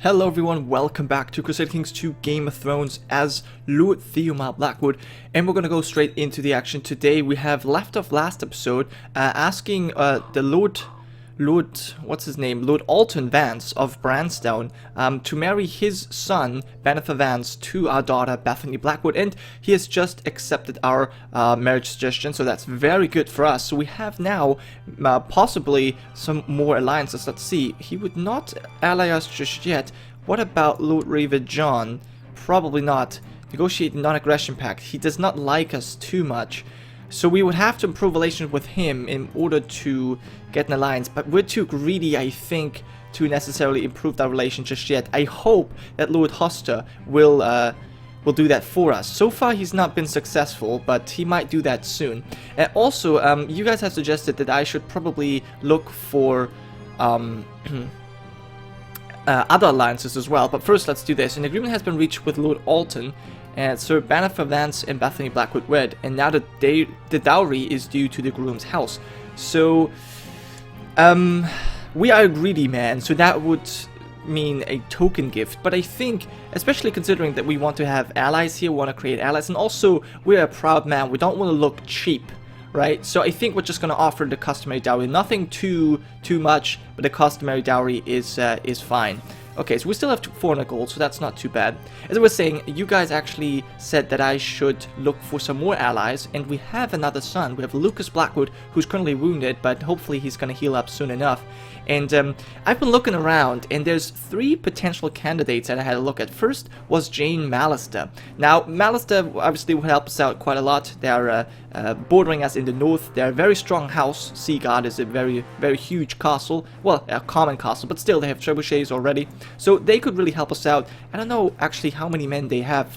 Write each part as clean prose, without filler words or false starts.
Hello everyone, welcome back to Crusader Kings 2 Game of Thrones as Lord Theomar Blackwood, and we're gonna go straight into the action. Today we have left off last episode asking the Lord Alton Vance of Branstone to marry his son Bennifer Vance to our daughter Bethany Blackwood, and he has just accepted our marriage suggestion, so that's very good for us. So we have now possibly some more alliances. Let's see, he would not ally us just yet. What about Lord Reaver John? Probably not. Negotiate non-aggression pact. He does not like us too much. So we would have to improve relations with him in order to get an alliance, but we're too greedy, I think, to necessarily improve that relation just yet. I hope that Lord Hoster will do that for us. So far he's not been successful, but he might do that soon. And also, you guys have suggested that I should probably look for other alliances as well, but first let's do this. An agreement has been reached with Lord Alton, and Sir Bennifer Vance and Bethany Blackwood wed, and now the dowry is due to the groom's house. So, we are a greedy man, so that would mean a token gift, but I think, especially considering that we want to have allies here, we want to create allies, and also we're a proud man, we don't want to look cheap, right? So I think we're just going to offer the customary dowry, nothing too much, but the customary dowry is fine. Okay, so we still have 400 gold, so that's not too bad. As I was saying, you guys actually said that I should look for some more allies, and we have another son. We have Lucas Blackwood, who's currently wounded, but hopefully he's going to heal up soon enough. And I've been looking around, and there's 3 potential candidates that I had a look at. First was Jane Mallister. Now, Mallister obviously will help us out quite a lot. They're bordering us in the north. They're a very strong house. Seaguard is a very, very huge castle. Well, a common castle, but still they have trebuchets already. So they could really help us out. I don't know actually how many men they have.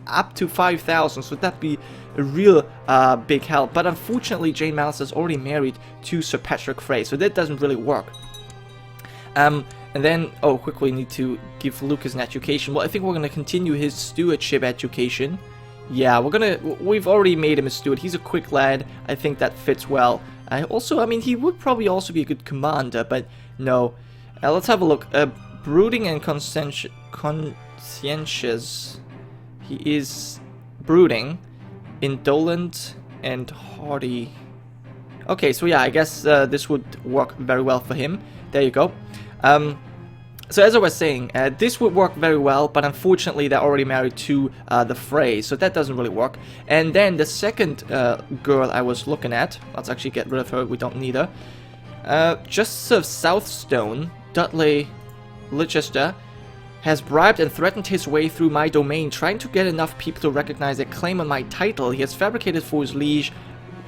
Up to 5,000, so that'd be a real big help. But unfortunately, Jane Mallister is already married to Sir Patrick Frey, so that doesn't really work. And then, quickly need to give Lucas an education. Well, I think we're going to continue his stewardship education. Yeah, we've already made him a steward. He's a quick lad. I think that fits well. I mean, he would probably also be a good commander, but no. Let's have a look. Brooding and conscientious. He is brooding, indolent, and hardy. Okay, so yeah, I guess this would work very well for him. There you go. So as I was saying, this would work very well, but unfortunately they're already married to the Frey, so that doesn't really work. And then the second girl I was looking at, let's actually get rid of her, we don't need her. Justice of Southstone, Dudley Leicester, has bribed and threatened his way through my domain, trying to get enough people to recognize a claim on my title. He has fabricated for his liege,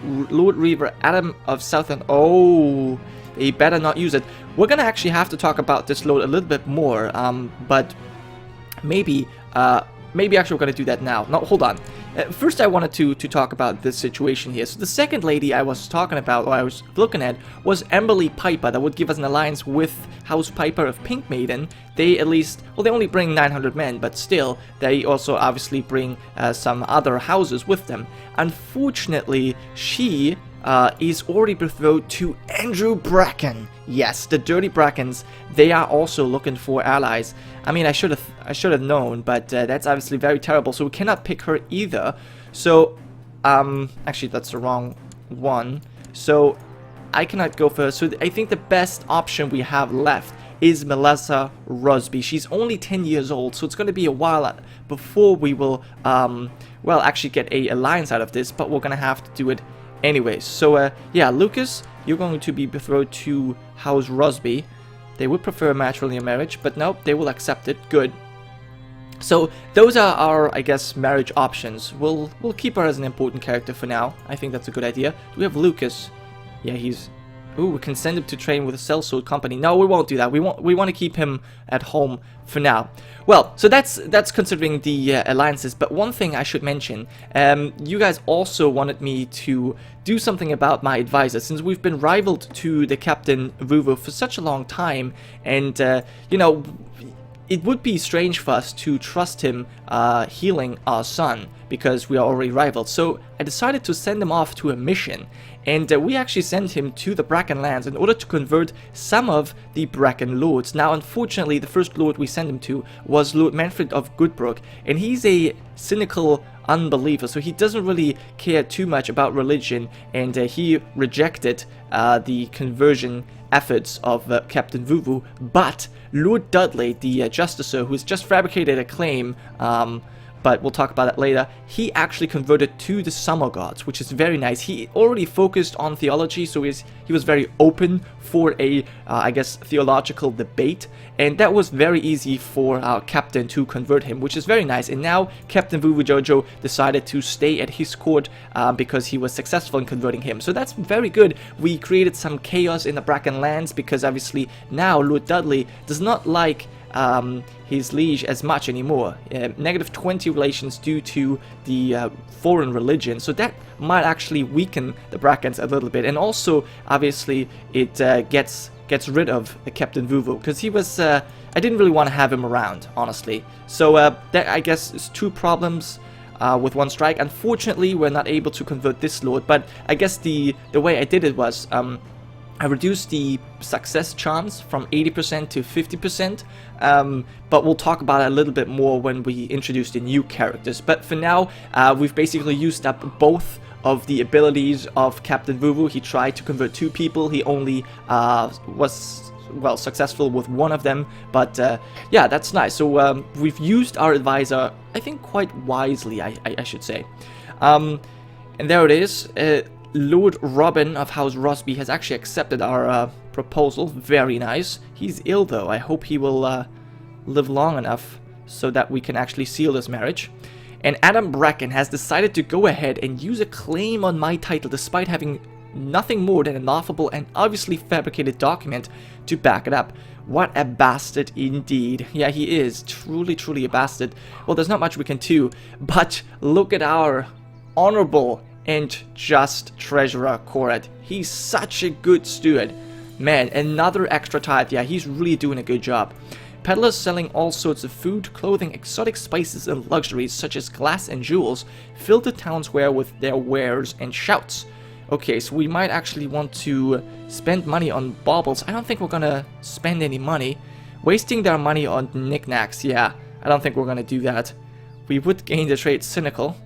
Lord Reaver Adam of Southend. Oh, he better not use it. We're gonna actually have to talk about this lord a little bit more, but maybe actually we're gonna do that now. No, hold on. First I wanted to talk about this situation here. So the second lady I was talking about, or I was looking at, was Emberly Piper. That would give us an alliance with House Piper of Pink Maiden. They at least, well, they only bring 900 men, but still, they also obviously bring some other houses with them. Unfortunately, she is already betrothed to Andrew Bracken. Yes, the Dirty Brackens. They are also looking for allies. I mean, I should have known, but that's obviously very terrible. So we cannot pick her either. So, actually, that's the wrong one. So I cannot go for her. So I think the best option we have left is Melissa Rusby. She's only 10 years old, so it's going to be a while before we will, well, actually get a alliance out of this. But we're going to have to do it anyways. So yeah, Lucas, you're going to be betrothed to House Rusby. They would prefer matrilineal marriage, but no, they will accept it. Good. So those are our, I guess, marriage options. We'll keep her as an important character for now. I think that's a good idea. Do we have Lucas? Yeah, he's... Ooh, we can send him to train with a sellsword company. No, we won't do that. We want to keep him at home for now. Well, so that's considering the alliances. But one thing I should mention, you guys also wanted me to do something about my advisor, since we've been rivaled to the Captain Vuvu for such a long time, and you know, it would be strange for us to trust him healing our son, because we are already rivals. So I decided to send him off to a mission, and we actually sent him to the Bracken lands in order to convert some of the Bracken lords. Now, unfortunately, the first lord we sent him to was Lord Manfred of Goodbrook, and he's a cynical unbeliever, so he doesn't really care too much about religion, and he rejected the conversion efforts of Captain Vuvu. But Lord Dudley, the Justicer, who's just fabricated a claim, but we'll talk about that later, he actually converted to the Summer Gods, which is very nice. He already focused on theology, so he was very open for a, I guess, theological debate, and that was very easy for our captain to convert him, which is very nice. And now Captain Vuvu Jojo decided to stay at his court because he was successful in converting him. So that's very good. We created some chaos in the Bracken lands because obviously now Lord Dudley does not like his liege as much anymore. -20 relations due to the foreign religion, so that might actually weaken the Brackens a little bit. And also, obviously, it gets rid of Captain Vuvu, because he was I didn't really want to have him around, honestly. So that, I guess, is two problems with one strike. Unfortunately, we're not able to convert this lord, but I guess the way I did it was I reduced the success chance from 80% to 50%, but we'll talk about it a little bit more when we introduce the new characters. But for now, we've basically used up both of the abilities of Captain Vuvu. He tried to convert 2 people. He only was, well, successful with one of them, but yeah, that's nice. So we've used our advisor, I think, quite wisely, I should say. And there it is. Lord Robin of House Rosby has actually accepted our proposal. Very nice. He's ill, though. I hope he will live long enough so that we can actually seal this marriage. And Adam Bracken has decided to go ahead and use a claim on my title despite having nothing more than a laughable and obviously fabricated document to back it up. What a bastard indeed. Yeah, he is. Truly a bastard. Well, there's not much we can do, but look at our honorable and just treasurer Korat. He's such a good steward. Man, another extra tithe. Yeah, he's really doing a good job. Peddlers selling all sorts of food, clothing, exotic spices, and luxuries such as glass and jewels fill the town square with their wares and shouts. Okay, so we might actually want to spend money on baubles. I don't think we're gonna spend any money. Wasting their money on knickknacks. Yeah, I don't think we're gonna do that. We would gain the trait cynical.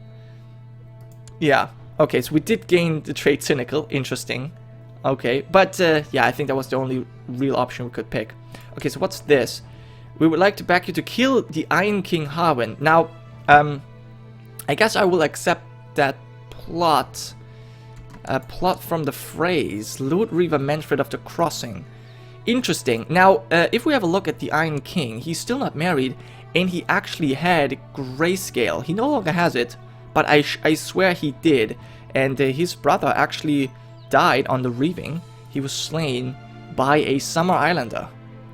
Yeah. Okay, so we did gain the trait cynical. Interesting. Okay, but yeah, I think that was the only real option we could pick. Okay, so what's this? We would like to back you to kill the Iron King Harwin. Now, I guess I will accept that plot. Plot from the phrase Lord Reaver Manfred of the Crossing. Interesting. Now, if we have a look at the Iron King, he's still not married, and he actually had grayscale. He no longer has it. But I swear he did, and his brother actually died on the reaving. He was slain by a Summer Islander.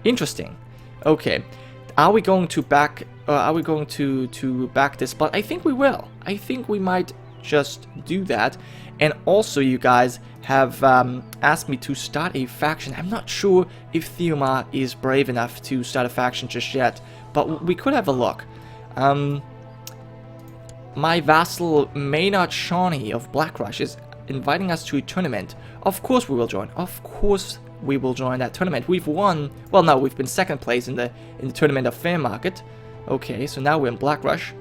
Interesting. Okay, are we going to back? Are we going to back this? But I think we will. I think we might just do that. And also, you guys have asked me to start a faction. I'm not sure if Theomar is brave enough to start a faction just yet, but we could have a look. My vassal Maynard Shawnee of Blackrush is inviting us to a tournament. Of course we will join. Of course we will join that tournament. We've won. Well, no, we've been second place in the tournament of Fairmarket. Okay, so now we're in Blackrush.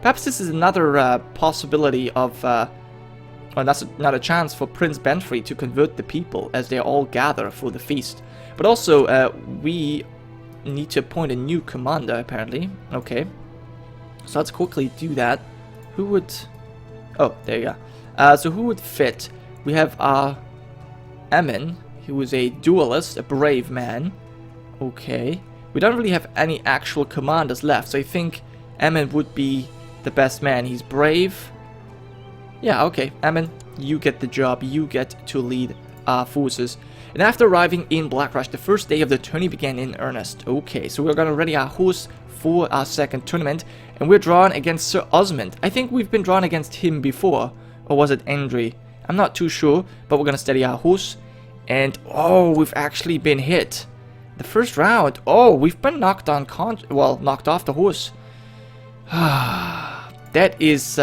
Perhaps this is another possibility of, or that's another chance for Prince Benfrey to convert the people as they all gather for the feast. But also, we need to appoint a new commander, apparently. Okay, so let's quickly do that. Who would... Oh, there you go. So who would fit? We have Emin, who is a duelist, a brave man. Okay. We don't really have any actual commanders left, so I think Emin would be the best man. He's brave. Yeah, okay. Emin, you get the job. You get to lead our forces. And after arriving in Blackrush, the first day of the tourney began in earnest. Okay, so we're gonna ready our horse for our second tournament, and we're drawn against Sir Osmond. I think we've been drawn against him before, or was it Andre? I'm not too sure, but we're gonna steady our horse, and oh, we've actually been hit. The first round, oh, we've been knocked on, knocked off the horse. That is,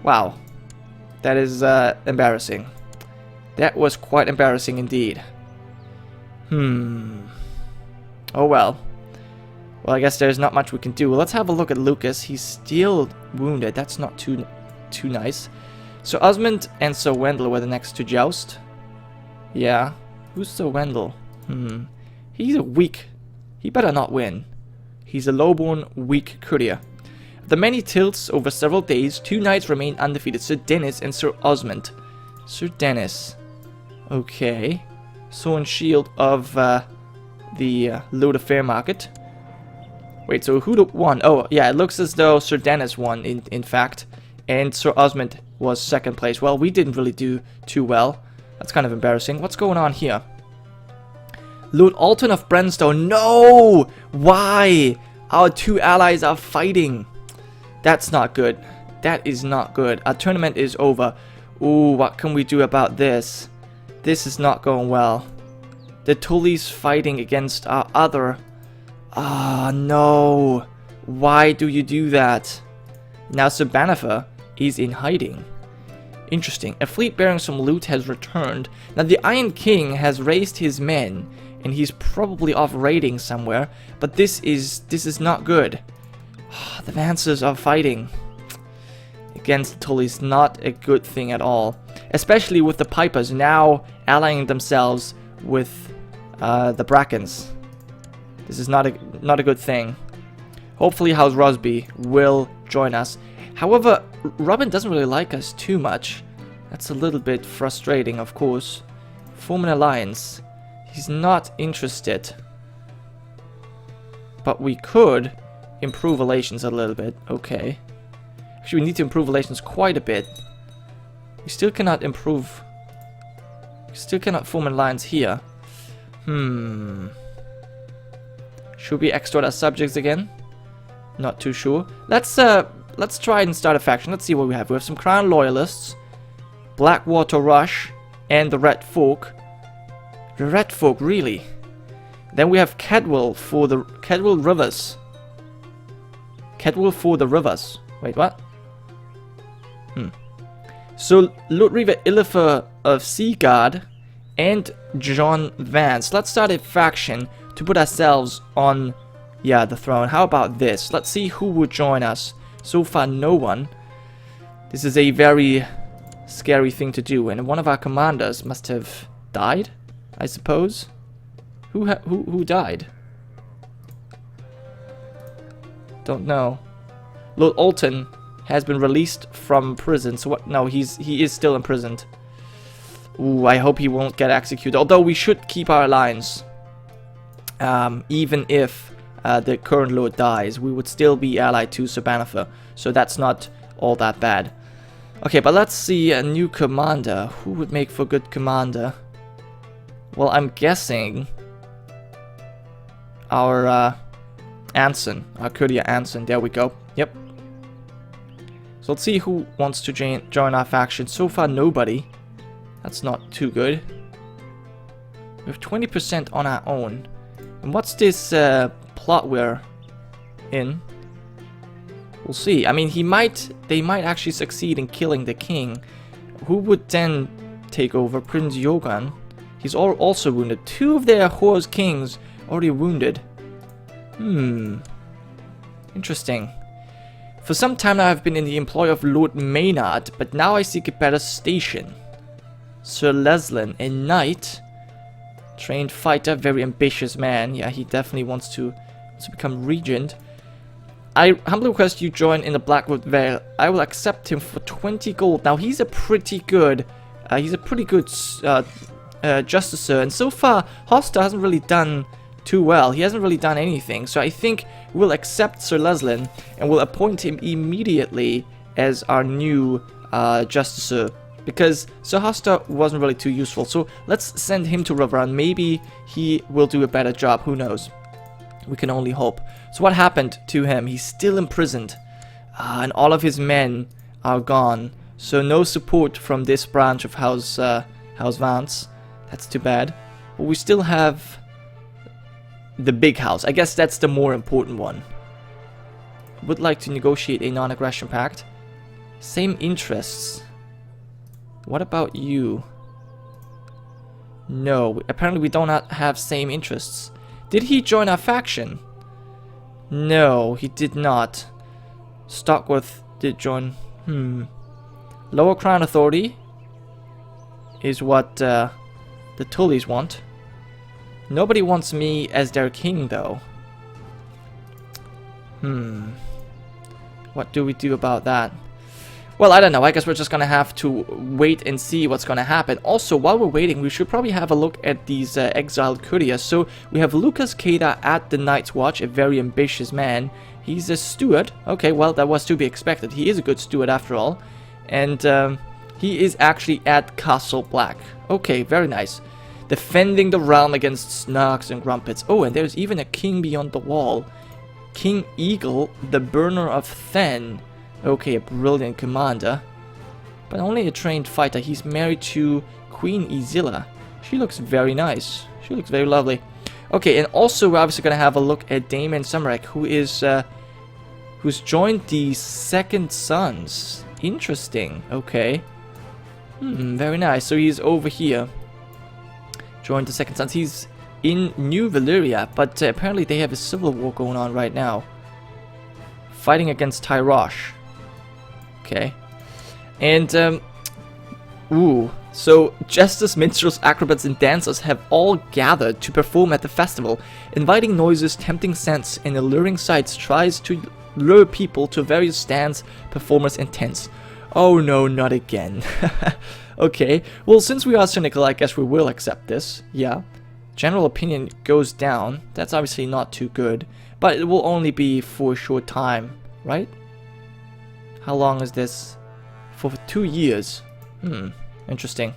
wow. That is embarrassing. That was quite embarrassing indeed. Oh well. Well, I guess there's not much we can do. Well, let's have a look at Lucas. He's still wounded. That's not too nice. So Osmond and Sir Wendell were the next to joust. Yeah. Who's Sir Wendell? He's a weak. He better not win. He's a lowborn, weak courier. After many tilts over several days, 2 knights remain undefeated. Sir Dennis and Sir Osmond. Sir Dennis. Okay. Sword and shield of the Lord of Fairmarket. Wait, so who won? Oh, yeah, it looks as though Sir Dennis won, in fact. And Sir Osmond was 2nd place. Well, we didn't really do too well. That's kind of embarrassing. What's going on here? Lord Alton of Brenstone. No! Why? Our 2 allies are fighting. That's not good. That is not good. Our tournament is over. Ooh, what can we do about this? This is not going well. The Tullys fighting against our other... Ah, no. Why do you do that? Now Sir Bannifer is in hiding. Interesting. A fleet bearing some loot has returned. Now the Iron King has raised his men, and he's probably off raiding somewhere. But this is not good. The Lancers are fighting against the Tullys. Not a good thing at all. Especially with the Pipers now allying themselves with the Brackens. This is not a good thing. Hopefully House Rosby will join us. However, Robin doesn't really like us too much. That's a little bit frustrating, of course. Form an alliance. He's not interested. But we could improve relations a little bit. Okay. Actually, we need to improve relations quite a bit. We still cannot improve. We still cannot form an alliance here. Should we extort our subjects again? Not too sure. Let's try and start a faction. Let's see what we have. We have some Crown Loyalists, Blackwater Rush, and the Red Folk. The Red Folk, really? Then we have Cadwell for the Cadwell Rivers. Cadwell for the Rivers. Wait, what? So Lord Reaver Illifer of Seaguard and John Vance. Let's start a faction to put ourselves on, yeah, the throne. How about this? Let's see who will join us. So far, no one. This is a very scary thing to do, and one of our commanders must have died, I suppose. Who died? Don't know. Lord Alton has been released from prison. So what? No, he is still imprisoned. Ooh, I hope he won't get executed. Although we should keep our alliance. Even if the current lord dies, we would still be allied to Sir Bannifer. So that's not all that bad. Okay, but let's see a new commander. Who would make for a good commander? Well, I'm guessing our Anson, our courtier Anson. There we go. Yep. So let's see who wants to join our faction. So far, nobody. That's not too good. We have 20% on our own. And what's this plot we're in? We'll see. I mean, they might actually succeed in killing the king. Who would then take over? Prince Yogan. He's also wounded. 2 of their horse kings already wounded. Interesting. For some time now I've been in the employ of Lord Maynard, but now I seek a better station. Sir Leslin, a knight, trained fighter, very ambitious man. Yeah, he definitely wants to become regent. I humbly request you join in the Blackwood Vale. I will accept him for 20 gold. Now he's a pretty good justicer, and so far Hoster hasn't really done too well. He hasn't really done anything, so I think we'll accept Sir Leslin and we'll appoint him immediately as our new justicer, because Sir Hoster wasn't really too useful. So let's send him to Riverrun. Maybe he will do a better job. Who knows? We can only hope. So what happened to him? He's still imprisoned, and all of his men are gone. So no support from this branch of House Vance. That's too bad. But we still have the big house. I guess that's the more important one. Would like to negotiate a non-aggression pact. Same interests. What about you? No, apparently we don't have same interests. Did he join our faction? No, he did not. Stockworth did join. Lower Crown Authority is what the Tullys want. Nobody wants me as their king, though. What do we do about that? Well, I don't know. I guess we're just gonna have to wait and see what's gonna happen. Also, while we're waiting, we should probably have a look at these exiled couriers. So, we have Lucas Cada at the Night's Watch, a very ambitious man. He's a steward. Okay, well, that was to be expected. He is a good steward after all. And he is actually at Castle Black. Okay, very nice. Defending the realm against snarks and grumpets. Oh, and there's even a king beyond the wall. King Eagle, the Burner of Then. Okay, a brilliant commander. But only a trained fighter. He's married to Queen Izilla. She looks very nice. She looks very lovely. Okay, and also we're obviously going to have a look at Damon Sumarek, who is who's joined the Second Sons. Interesting. Okay. Very nice. So he's over here. Joined the Second Sons. He's in New Valyria, but apparently they have a civil war going on right now. Fighting against Tyrosh. Okay. And, so jesters, minstrels, acrobats, and dancers have all gathered to perform at the festival. Inviting noises, tempting scents, and alluring sights tries to lure people to various stands, performers, and tents. Oh no, not again. Okay, well, since we are cynical, I guess we will accept this. Yeah. General opinion goes down. That's obviously not too good. But it will only be for a short time, right? How long is this? For 2 years. Interesting.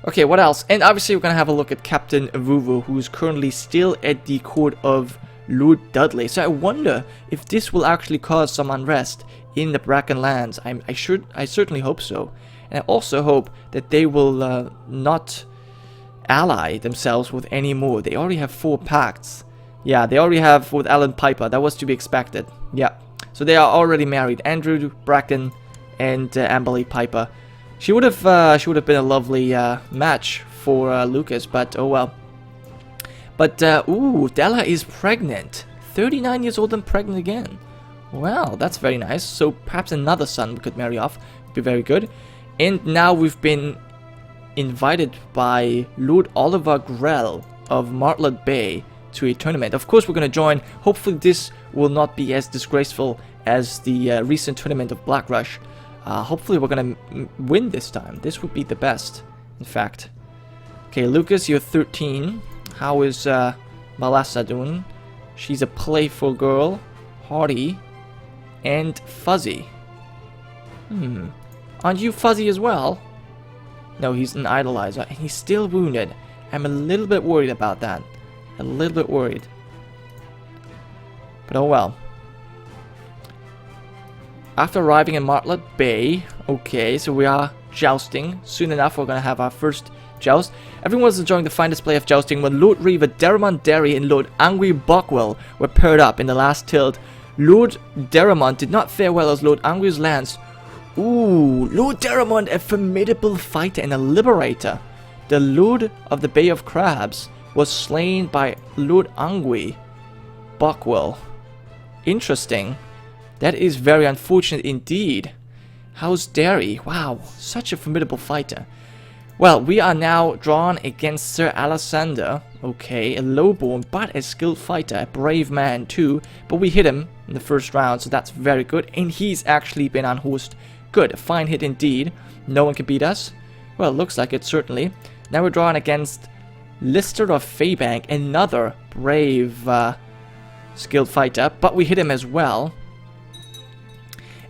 Okay, what else? And obviously we're going to have a look at Captain Vuvu, who's currently still at the court of Lord Dudley. So I wonder if this will actually cause some unrest in the Bracken lands. I certainly hope so. And I also hope that they will not ally themselves with any more. They already have 4 pacts. Yeah, they already have with Alan Piper. That was to be expected. Yeah. So they are already married. Andrew Bracken and Amberley Piper. She would have been a lovely match for Lucas, but oh well. But ooh, Della is pregnant. 39 years old and pregnant again. Wow, that's very nice. So perhaps another son we could marry off. Would be very good. And now we've been invited by Lord Oliver Grell of Martlet Bay to a tournament. Of course, we're going to join. Hopefully, this will not be as disgraceful as the recent tournament of Black Rush. Hopefully, we're going to win this time. This would be the best, in fact. Okay, Lucas, you're 13. How is Malassa doing? She's a playful girl, hardy, and fuzzy. Aren't you fuzzy as well? No, he's an idolizer, and he's still wounded. I'm a little bit worried about that. A little bit worried. But oh well. After arriving in Martlet Bay, okay, so we are jousting. Soon enough, we're going to have our first joust. Everyone was enjoying the fine display of jousting when Lord Reaver Deramond Derry and Lord Angry Bockwell were paired up in the last tilt. Lord Deramond did not fare well as Lord Angry's lance. Ooh, Lord Deramond, a formidable fighter and a liberator. The Lord of the Bay of Crabs was slain by Lord Angry Bockwell. Interesting. That is very unfortunate indeed. How's Derry? Wow, such a formidable fighter. Well, we are now drawn against Sir Alexander. Okay, a lowborn but a skilled fighter, a brave man too. But we hit him in the first round, so that's very good. And he's actually been unhorsed. Good, a fine hit indeed. No one can beat us. Well, looks like it certainly. Now we're drawn against Lister of Faybank, another brave, skilled fighter. But we hit him as well.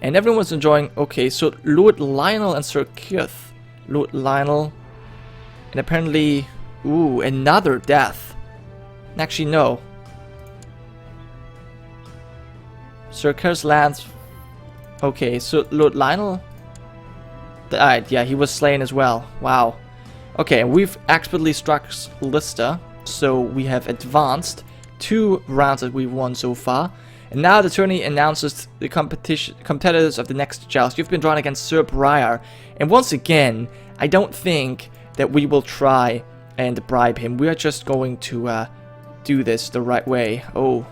And everyone was enjoying. Okay, so Lord Lionel and Sir Keith. Lord Lionel. And apparently, ooh, another death. Actually, no. Sir Keith's lance. Okay, so Lord Lionel died. Yeah, he was slain as well. Wow. Okay, we've expertly struck Lister. So we have advanced 2 rounds that we've won so far. And now the tourney announces the competitors of the next joust. You've been drawn against Sir Briar. And once again, I don't think that we will try and bribe him. We are just going to do this the right way. Oh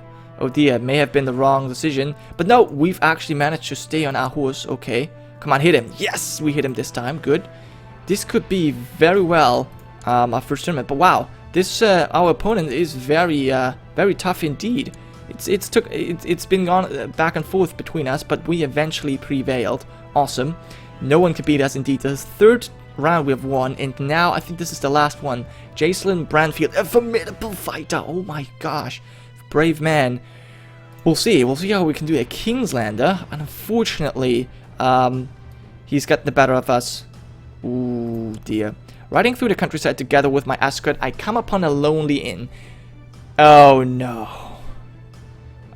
dear, it may have been the wrong decision. But no, we've actually managed to stay on our horse. Okay, come on, hit him. Yes, we hit him this time. Good. This could be very well our first tournament. But wow, this our opponent is very tough indeed. It's been gone back and forth between us, but we eventually prevailed. Awesome. No one can beat us indeed. The third round we have won, and now I think this is the last one. Jacelyn Branfield, a formidable fighter. Oh my gosh, brave man. We'll see how we can do. A Kingslander, and unfortunately, he's got the better of us. Ooh dear. Riding through the countryside together with my escort, I come upon a lonely inn. Oh no.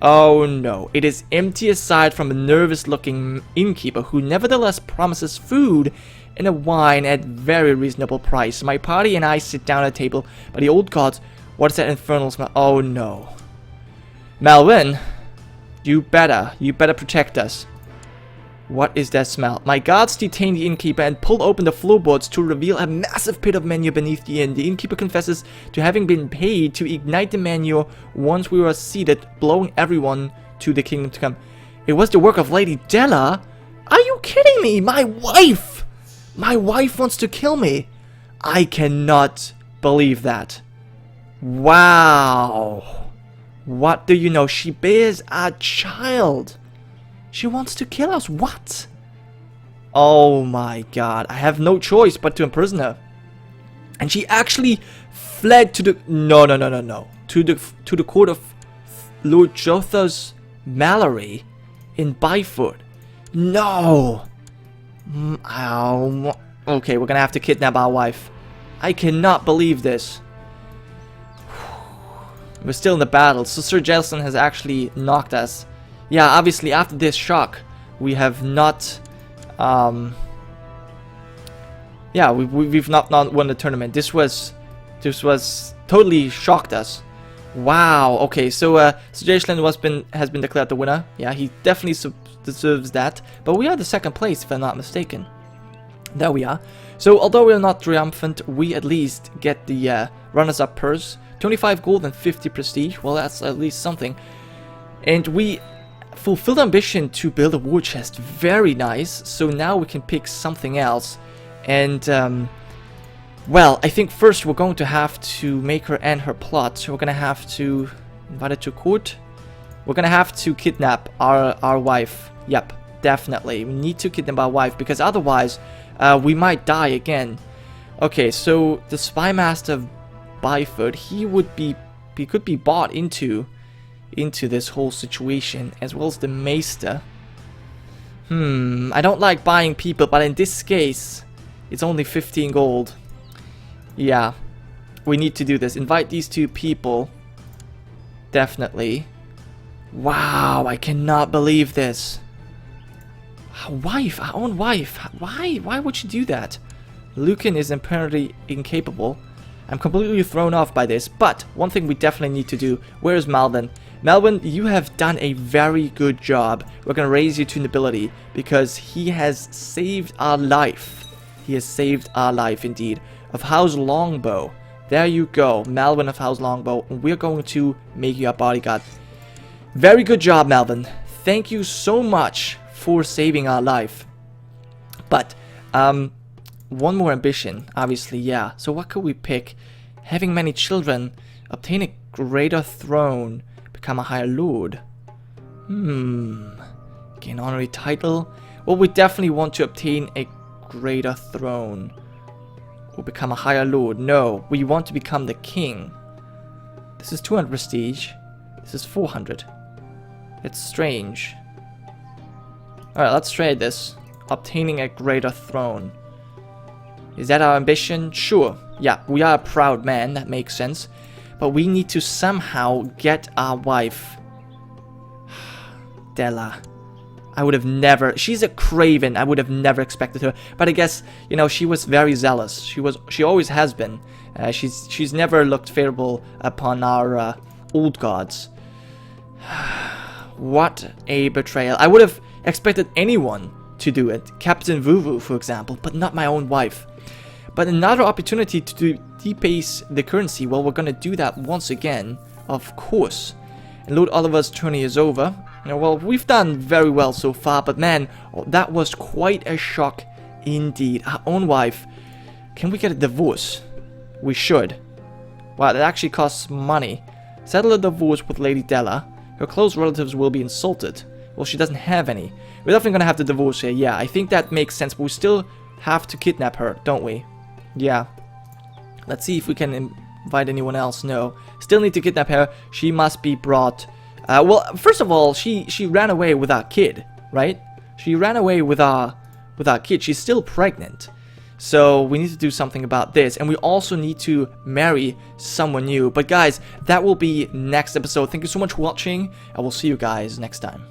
Oh no, it is empty aside from a nervous-looking innkeeper who nevertheless promises food and a wine at very reasonable price. My party and I sit down at a table, but the old gods, what is that infernal smell? Oh no. Melvin, you better protect us. What is that smell? My guards detain the innkeeper and pull open the floorboards to reveal a massive pit of manure beneath the inn. The innkeeper confesses to having been paid to ignite the manure once we were seated, blowing everyone to the kingdom to come. It was the work of Lady Della? Are you kidding me? My wife! My wife wants to kill me. I cannot believe that. Wow. What do you know? She bears a child. She wants to kill us. What? Oh my god. I have no choice but to imprison her. And she actually fled to the... No. To the court of Lord Jotha's Mallory in Byford. No. Ow. Okay, we're gonna have to kidnap our wife. I cannot believe this. We're still in the battle. So Sir Jacelyn has actually knocked us. Yeah, obviously after this shock, we have not, we've not won the tournament. This was totally shocked us. Wow. Okay, so Sir Jacelyn has been declared the winner. Yeah, he definitely deserves that. But we are the second place, if I'm not mistaken. There we are. So although we are not triumphant, we at least get the runners-up purse, 25 gold and 50 prestige. Well, that's at least something. And we fulfilled ambition to build a war chest. Very nice. So now we can pick something else. And well, I think first we're going to have to make her end her plot. So we're gonna have to invite her to court. We're gonna have to kidnap our wife. Yep, definitely. We need to kidnap our wife because otherwise we might die again. Okay, so the spy master of Byford, he could be bought into this whole situation, as well as the maester. I don't like buying people, but in this case, it's only 15 gold. Yeah, we need to do this. Invite these two people. Definitely. Wow, I cannot believe this. Our wife, our own wife. Why would she do that? Lucan is apparently incapable. I'm completely thrown off by this, but one thing we definitely need to do. Where is Malvin? Malvin, you have done a very good job. We're going to raise you to nobility because he has saved our life. He has saved our life indeed. Of House Longbow. There you go. Malvin of House Longbow. We're going to make you a bodyguard. Very good job, Malvin. Thank you so much for saving our life. But, one more ambition, obviously, yeah. So what could we pick? Having many children, obtain a greater throne, become a higher lord. Gain honorary title. Well, we definitely want to obtain a greater throne. Or become a higher lord. No, we want to become the king. This is 200 prestige. This is 400. It's strange. Alright, let's trade this. Obtaining a greater throne. Is that our ambition? Sure. Yeah, we are a proud man. That makes sense. But we need to somehow get our wife. Della. I would have never... She's a craven. I would have never expected her. But I guess, you know, she was very zealous. She always has been. She's never looked favorable upon our old gods. What a betrayal. I would have expected anyone to do it. Captain Vuvu, for example, but not my own wife. But another opportunity to debase the currency. Well, we're gonna do that once again, of course. And Lord Oliver's journey is over. Well, we've done very well so far, but man, that was quite a shock indeed. Our own wife. Can we get a divorce? We should. Wow, that actually costs money. Settle a divorce with Lady Della. Her close relatives will be insulted. Well, she doesn't have any. We're definitely gonna have to divorce her. Yeah, I think that makes sense, but we still have to kidnap her, don't we? Yeah. Let's see if we can invite anyone else. No. Still need to kidnap her. She must be brought. Well, first of all, she ran away with our kid, right? She ran away with our kid. She's still pregnant. So we need to do something about this. And we also need to marry someone new. But guys, that will be next episode. Thank you so much for watching. I will see you guys next time.